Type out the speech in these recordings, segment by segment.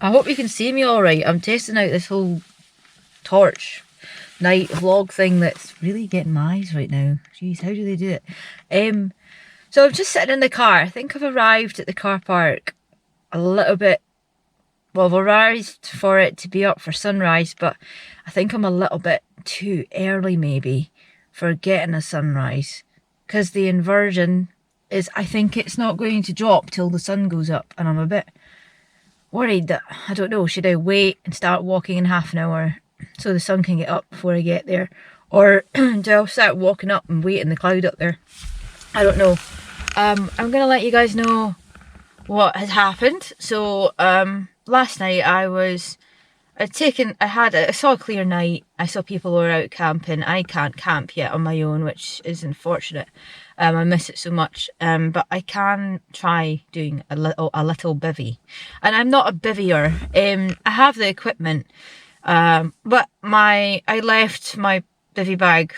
I hope you can see me alright. I'm testing out this whole torch night vlog thing that's really getting my eyes right now. Jeez, how do they do it? So I'm just sitting in the car. I think I've arrived at the car park a little bit. Well, I've arrived for it to be up for sunrise, but I think I'm a little bit too early maybe for getting a sunrise. Because the inversion is, I think it's not going to drop till the sun goes up, and I'm a bit worried that, I don't know, should I wait and start walking in half an hour so the sun can get up before I get there, or do I start walking up and wait in the cloud up there? I don't know. I'm gonna let you guys know what has happened. So last night I saw a clear night. I saw people were out camping. I can't camp yet on my own, which is unfortunate. I miss it so much, but I can try doing a little bivvy, and I'm not a bivvier. I have the equipment, but I left my bivvy bag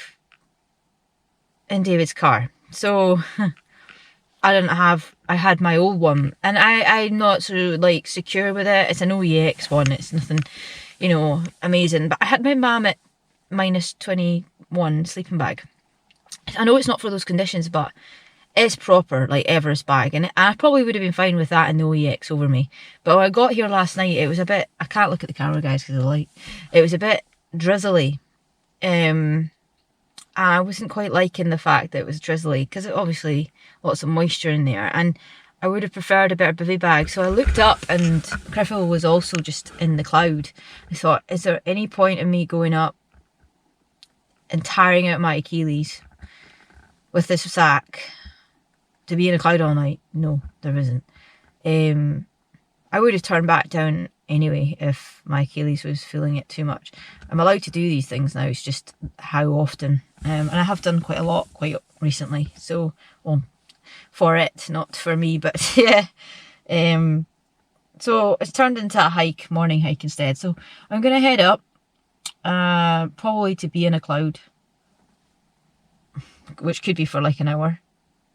in David's car, so I had my old one, and I'm not so like secure with it. It's an OEX one. It's nothing, you know, amazing. But I had my mum at -21 sleeping bag. I know it's not for those conditions, but it's proper, like Everest bag, and I probably would have been fine with that and the OEX over me. But when I got here last night, it was a bit, I can't look at the camera guys because of the light. It was a bit drizzly. I wasn't quite liking the fact that it was drizzly, because obviously lots of moisture in there, and I would have preferred a better bivvy bag. So I looked up and Criffle was also just in the cloud. I thought, is there any point in me going up and tiring out my Achilles with this sack to be in a cloud all night? No, there isn't. I would have turned back down anyway if my Achilles was feeling it too much. I'm allowed to do these things now, it's just how often. And I have done quite a lot quite recently, so, well, for it, not for me, but yeah. So it's turned into a morning hike instead. So I'm going to head up, probably to be in a cloud, which could be for like an hour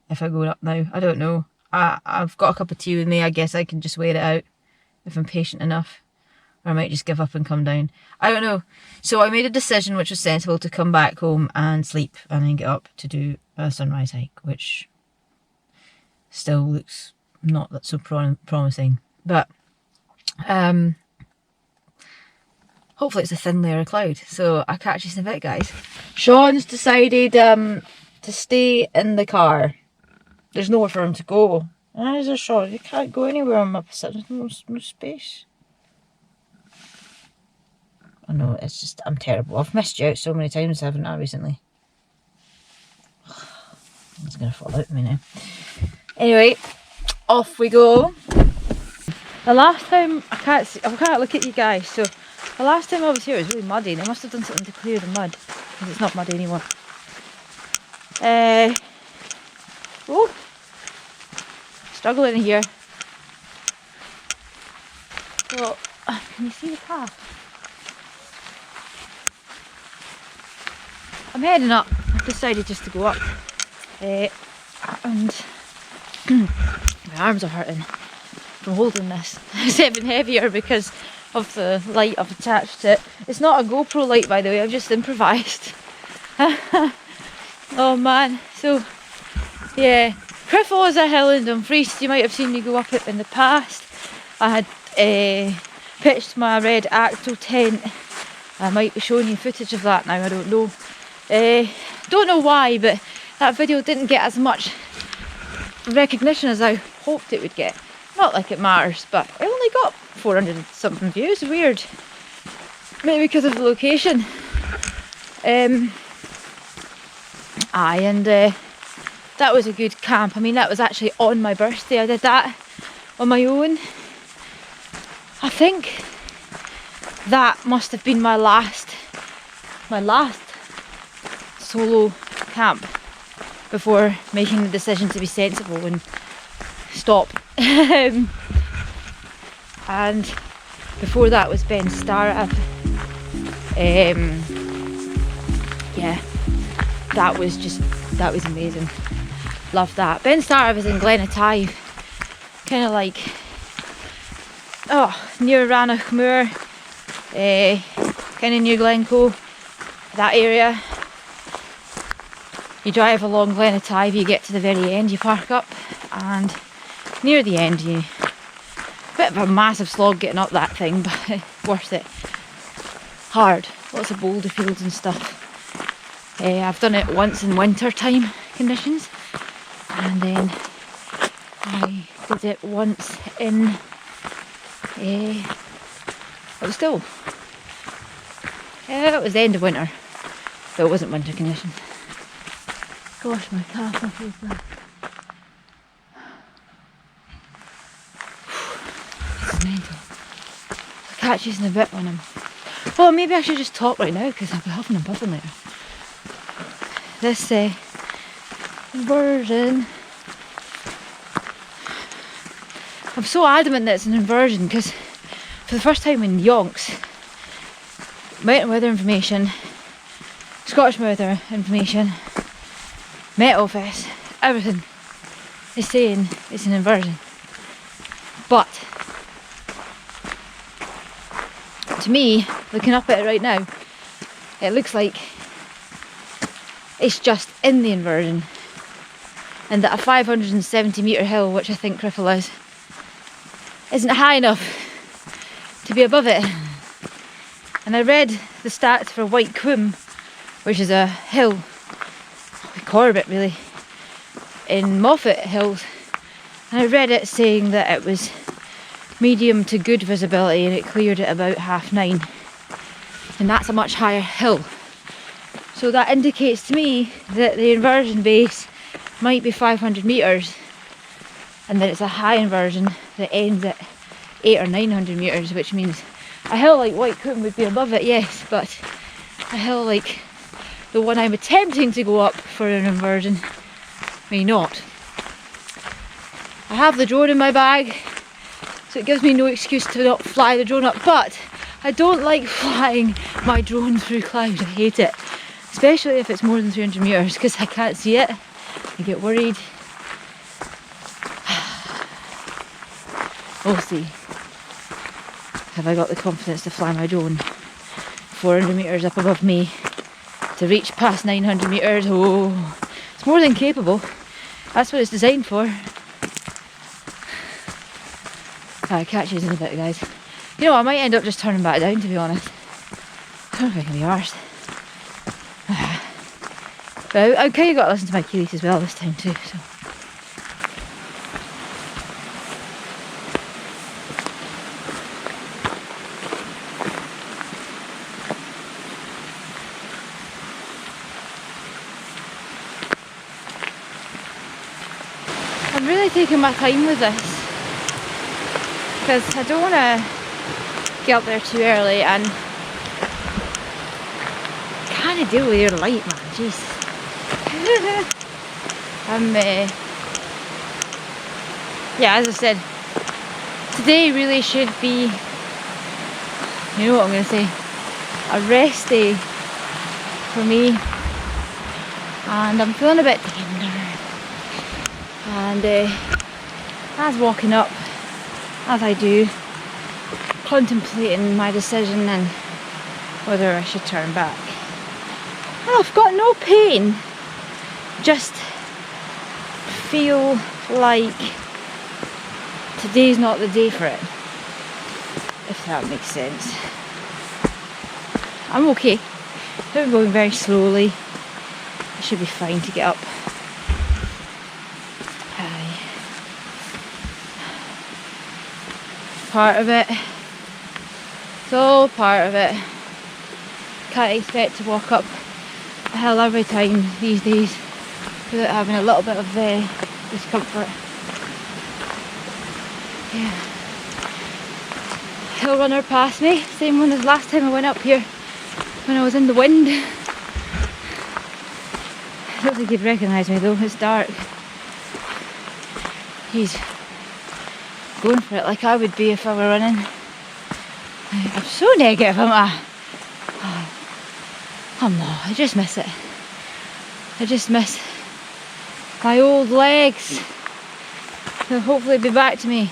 if I go up now. I don't know. I've got a cup of tea with me. I guess I can just wait it out if I'm patient enough, or I might just give up and come down. I don't know. So I made a decision which was sensible, to come back home and sleep and then get up to do a sunrise hike, which still looks not that so promising, but hopefully it's a thin layer of cloud, so I'll catch you in a bit, guys. Sean's decided to stay in the car. There's nowhere for him to go. There's a Sean. You can't go anywhere on my position. There's no space. I know, it's just, I'm terrible. I've missed you out so many times, haven't I, recently? It's going to fall out of me now. Anyway, off we go. The last time, I can't look at you guys, so the last time I was here it was really muddy, and I must have done something to clear the mud, because it's not muddy anymore. Oh, struggling in here. Well, can you see the path? I'm heading up. I've decided just to go up, and my arms are hurting from holding this. It's even heavier because of the light I've attached to it. It's not a GoPro light, by the way, I've just improvised. Oh man, so yeah, Criffle is a hill in Dumfries. You might have seen me go up it in the past. I had pitched my red Acto tent. I might be showing you footage of that now, I don't know. Don't know why, but that video didn't get as much recognition as I hoped it would get. Not like it matters, but I only got 400 and something views. Weird. Maybe because of the location. That was a good camp. I mean, that was actually on my birthday. I did that on my own. I think that must have been my last solo camp before making the decision to be sensible and stop. And before that was Ben Starab. Yeah, that was amazing. Loved that. Ben Starab is in Glenatyve, kind of like near Rannoch Moor, kind of near Glencoe, that area. You drive along Glenatide, you get to the very end, you park up, and near the end, bit of a massive slog getting up that thing, but worth it. Hard, lots of boulder fields and stuff. I've done it once in winter time conditions, and then I did it once in it was still it was the end of winter, so it wasn't winter conditions. Gosh, my calf, my face now. This is mental. I'll catch you in a bit when I'm... Well, maybe I should just talk right now because I'll be huffing and puffing later. This inversion. I'm so adamant that it's an inversion because for the first time in yonks, mountain weather information, Scottish weather information, Met Office, everything is saying it's an inversion. But to me, looking up at it right now, it looks like it's just in the inversion, and that a 570 metre hill, which I think Criffle is, isn't high enough to be above it. And I read the stats for White Coombe, which is a hill, Corbett really, in Moffat Hills, and I read it saying that it was medium to good visibility and it cleared at about 9:30, and that's a much higher hill. So that indicates to me that the inversion base might be 500 metres and that it's a high inversion that ends at 800 or 900 metres, which means a hill like White Coombe would be above it, yes, but a hill like the one I'm attempting to go up for an inversion may not. I have the drone in my bag, so it gives me no excuse to not fly the drone up, but I don't like flying my drone through clouds. I hate it, especially if it's more than 300 metres because I can't see it. I get worried. We'll see. Have I got the confidence to fly my drone 400 metres up above me to reach past 900 metres? Oh, it's more than capable. That's what it's designed for. I'll catch you in a bit, guys. You know, I might end up just turning back down, to be honest. I don't know if I can be arsed. But I've kind of got to listen to my Achilles as well this time too, so. I'm really taking my time with this because I don't want to get up there too early and kind of deal with your light, man. Jeez. Yeah, as I said, today really should be, you know what I'm going to say, a rest day for me, and I'm feeling a bit tender, and as walking up, as I do, contemplating my decision and whether I should turn back. Well, I've got no pain, just feel like today's not the day for it, if that makes sense. I'm okay. I'm going very slowly. I should be fine to get up. Part of it. It's all part of it. Can't expect to walk up a hill every time these days without having a little bit of discomfort. Yeah. Hill runner passed me, same one as last time I went up here when I was in the wind. I don't think he'd recognise me though, it's dark. He's going for it like I would be if I were running. I'm so negative, am I? I'm not, I just miss it. I just miss my old legs. They'll hopefully be back to me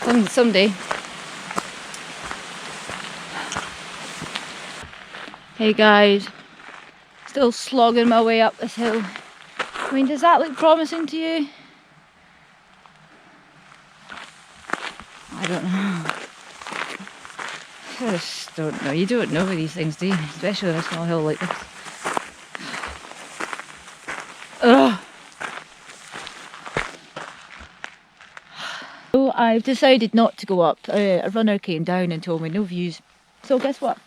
Someday. Hey guys, still slogging my way up this hill. I mean, does that look promising to you? I don't know. I just don't know. You don't know these things, do you? Especially on a small hill like this. Ugh. So I've decided not to go up. A runner came down and told me no views. So guess what?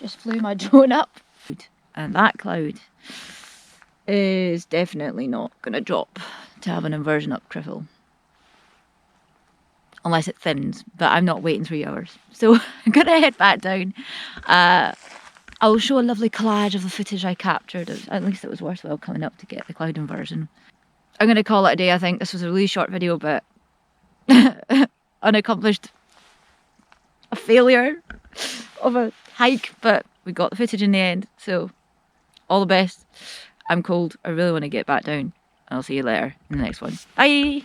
Just flew my drone up. And that cloud is definitely not going to drop to have an inversion up Criffle. Unless it thins, but I'm not waiting 3 hours. So I'm going to head back down. I'll show a lovely collage of the footage I captured. At least it was worthwhile coming up to get the cloud inversion. I'm going to call it a day, I think. This was a really short video, but unaccomplished. A failure of a hike, but we got the footage in the end. So all the best. I'm cold. I really want to get back down. I'll see you later in the next one. Bye!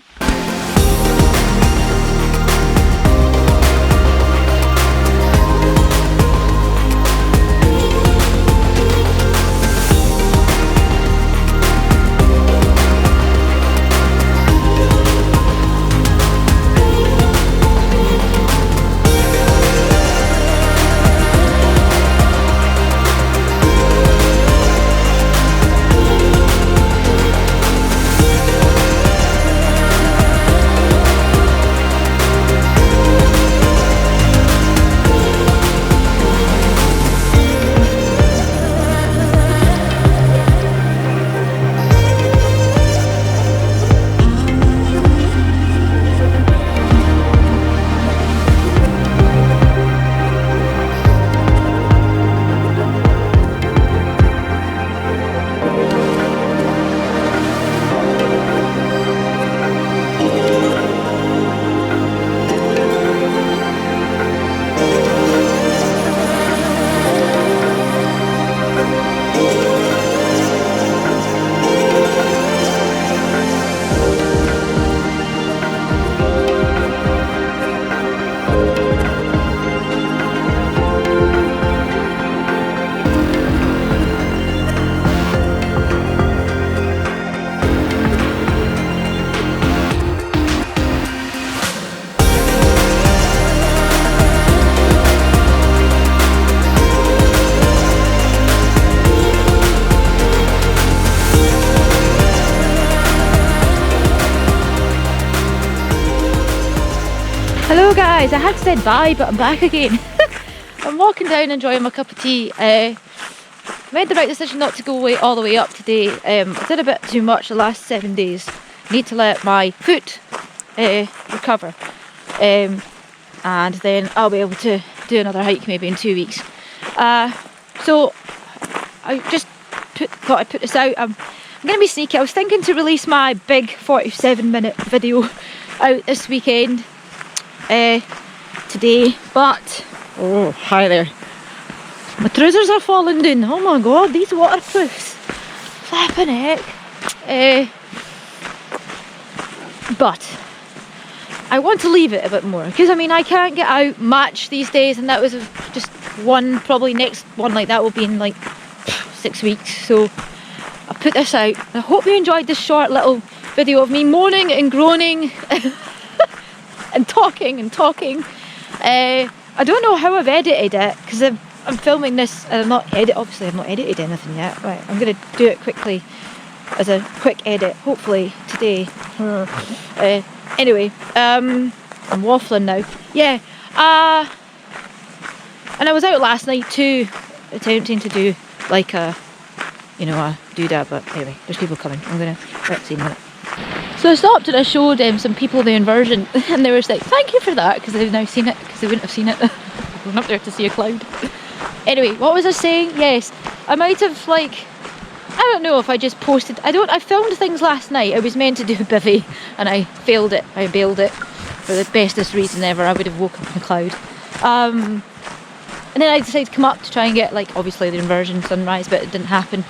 Hello guys, I had said bye but I'm back again. I'm walking down enjoying my cup of tea. Made the right decision not to go all the way up today. I did a bit too much the last 7 days. Need to let my foot recover. And then I'll be able to do another hike maybe in 2 weeks. So I just thought I'd put this out. I'm going to be sneaky. I was thinking to release my big 47-minute video out this weekend. Today, but oh hi there, my trousers are falling down. Oh my god, these waterproofs, flipping heck. But I want to leave it a bit more because I mean I can't get out much these days, and that was just one, probably next one like that will be in like 6 weeks. So I put this out. I hope you enjoyed this short little video of me moaning and groaning and talking. I don't know how I've edited it because I'm filming this and obviously I've not edited anything yet. Right, I'm going to do it quickly as a quick edit, hopefully today. Anyway, I'm waffling now. Yeah, and I was out last night too, attempting to do like a doodah, but anyway, there's people coming. I'm going to see in a minute. So I stopped and I showed some people the inversion and they were like, thank you for that, because they've now seen it, because they wouldn't have seen it. Going up there to see a cloud. Anyway, what was I saying? Yes, I might have I don't know if I just posted, I filmed things last night. I was meant to do a bivvy and I failed it. I bailed it for the bestest reason ever. I would have woke up in a cloud. And then I decided to come up to try and get obviously the inversion sunrise, but it didn't happen.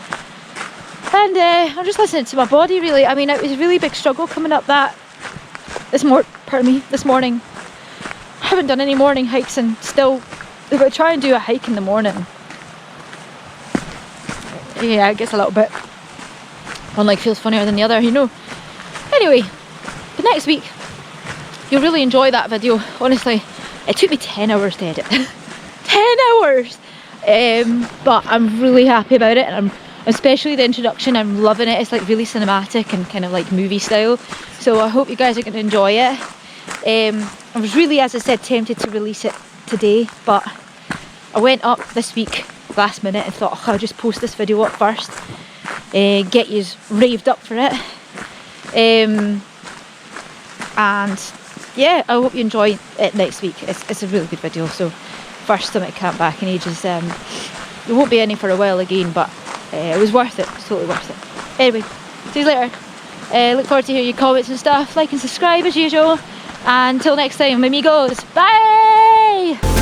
And I'm just listening to my body really. I mean, it was a really big struggle coming up this more pardon me, this morning. I haven't done any morning hikes, and still, if I try and do a hike in the morning, yeah, it gets a little bit, one leg feels funnier than the other, you know. Anyway, the next week, you'll really enjoy that video. Honestly, it took me 10 hours to edit. 10 hours! But I'm really happy about it, and especially the introduction, I'm loving it. It's like really cinematic and kind of like movie style. So I hope you guys are going to enjoy it. I was really, as I said, tempted to release it today, but I went up this week last minute and thought, oh, I'll just post this video up first, get you raved up for it. And yeah, I hope you enjoy it next week. It's a really good video. So first stomach camp back in ages. There won't be any for a while again, but it was worth it. It's totally worth it. Anyway, see you later. Look forward to hearing your comments and stuff. Like and subscribe as usual. And until next time, amigos, bye!